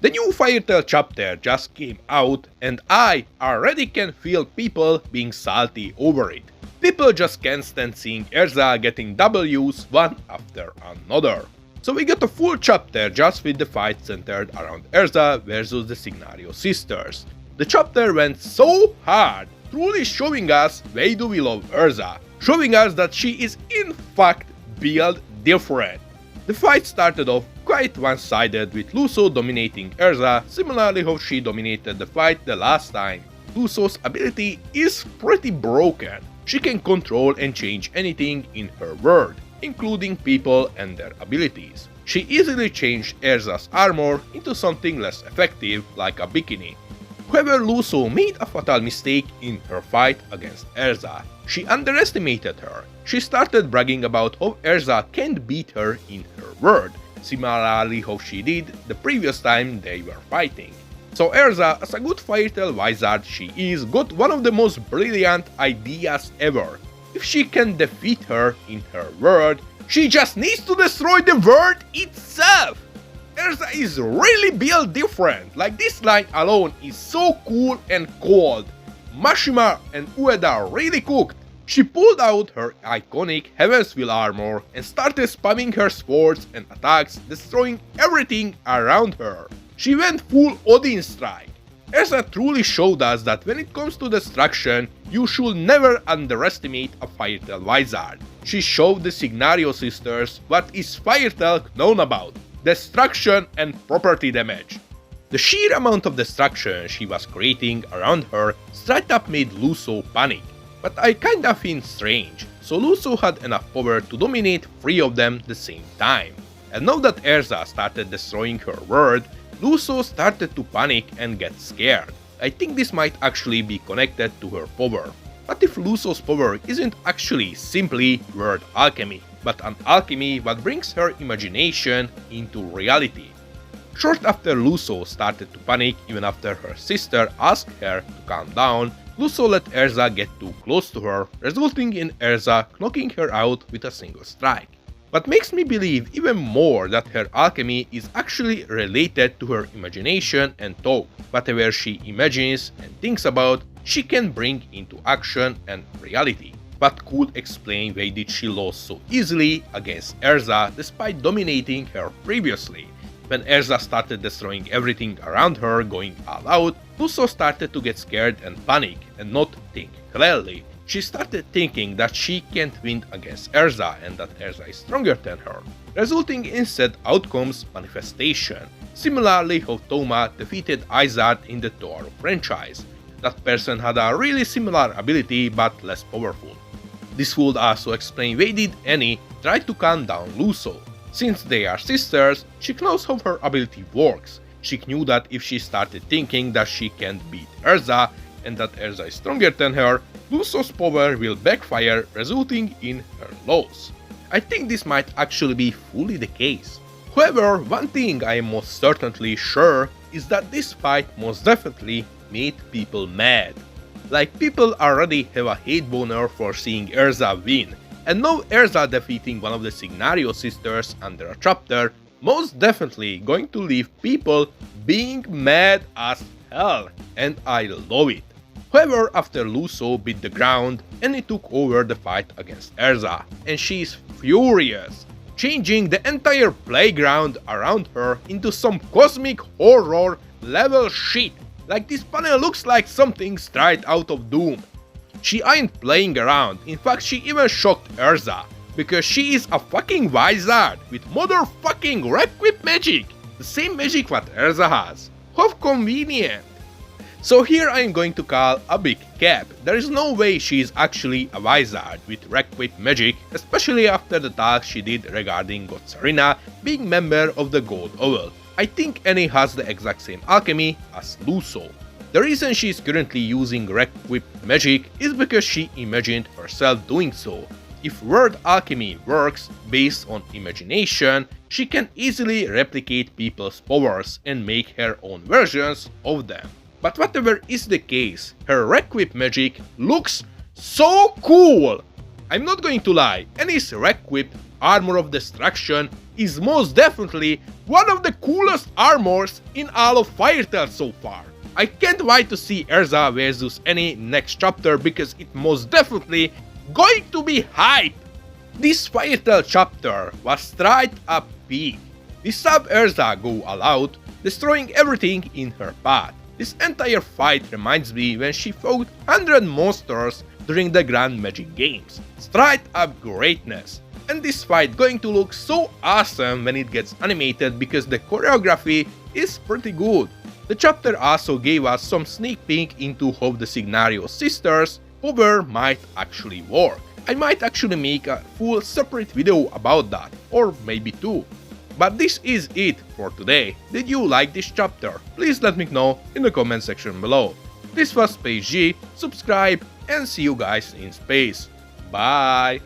The new Fire Tail chapter just came out and I already can feel people being salty over it. People just can't stand seeing Erza getting W's one after another. So we got a full chapter just with the fight centered around Erza versus the Signario sisters. The chapter went so hard, truly showing us why do we love Erza, showing us that she is in fact built different. The fight started off quite one-sided with Luso dominating Erza, similarly how she dominated the fight the last time. Luso's ability is pretty broken. She can control and change anything in her world, including people and their abilities. She easily changed Erza's armor into something less effective, like a bikini. However, Luso made a fatal mistake in her fight against Erza. She underestimated her. She started bragging about how Erza can't beat her in her world, similarly how she did the previous time they were fighting. So Erza, as a good Fire Tail wizard she is, got one of the most brilliant ideas ever. If she can defeat her in her world, she just needs to destroy the world itself! Erza is really built different, like this line alone is so cool and cold. Mashima and Ueda really cooked. She pulled out her iconic Heaven's Will armor and started spamming her swords and attacks, destroying everything around her. She went full Odin strike. Erza truly showed us that when it comes to destruction, you should never underestimate a Fire Tail wizard. She showed the Signario sisters what is Fire Tail known about: destruction and property damage. The sheer amount of destruction she was creating around her straight up made Luso panic. But I kinda find strange, so Luso had enough power to dominate 3 of them at the same time. And now that Erza started destroying her world, Luso started to panic and get scared. I think this might actually be connected to her power. What if Luso's power isn't actually simply word alchemy, but an alchemy that brings her imagination into reality? Short after Luso started to panic, even after her sister asked her to calm down, Luso let Erza get too close to her, resulting in Erza knocking her out with a single strike. What makes me believe even more that her alchemy is actually related to her imagination and thought. Whatever she imagines and thinks about, she can bring into action and reality. What could explain why did she lose so easily against Erza despite dominating her previously? When Erza started destroying everything around her, going all out, Luso started to get scared and panic and not think clearly. She started thinking that she can't win against Erza and that Erza is stronger than her, resulting in said outcome's manifestation. Similarly how Toma defeated Izard in the Toaru franchise. That person had a really similar ability but less powerful. This would also explain why did Annie try to calm down Luso. Since they are sisters, she knows how her ability works. She knew that if she started thinking that she can't beat Erza and that Erza is stronger than her, Luso's power will backfire, resulting in her loss. I think this might actually be fully the case. However, one thing I am most certainly sure is that this fight most definitely made people mad. Like, people already have a hate boner for seeing Erza win, and now Erza defeating one of the Signario sisters under a chapter most definitely going to leave people being mad as hell, and I love it. However, after Luso beat the ground, Annie took over the fight against Erza, and she is furious, changing the entire playground around her into some cosmic horror level shit. Like, this panel looks like something straight out of Doom. She ain't playing around, in fact she even shocked Erza, because she is a fucking wizard with motherfucking Requip magic, the same magic what Erza has. How convenient! So here I am going to call a big cap. There is no way she is actually a wizard with Requip magic, especially after the talk she did regarding Gotsarina being member of the Gold Owl. I think Annie has the exact same alchemy as Luso. The reason she is currently using Requip magic is because she imagined herself doing so. If word alchemy works based on imagination, she can easily replicate people's powers and make her own versions of them. But whatever is the case, her Requip magic looks so cool! I'm not going to lie, Annie's Requip Armor of Destruction is most definitely one of the coolest armors in all of Fairy Tail so far. I can't wait to see Erza versus any next chapter because it most definitely going to be hype! This Fairy Tail chapter was straight up peak. We saw Erza go all out, destroying everything in her path. This entire fight reminds me when she fought 100 monsters during the Grand Magic Games. Straight up greatness. And this fight going to look so awesome when it gets animated because the choreography is pretty good. The chapter also gave us some sneak peek into how the Signario sisters power might actually work. I might actually make a full separate video about that, or maybe two. But this is it for today. Did you like this chapter? Please let me know in the comment section below. This was Space G, subscribe and see you guys in space. Bye!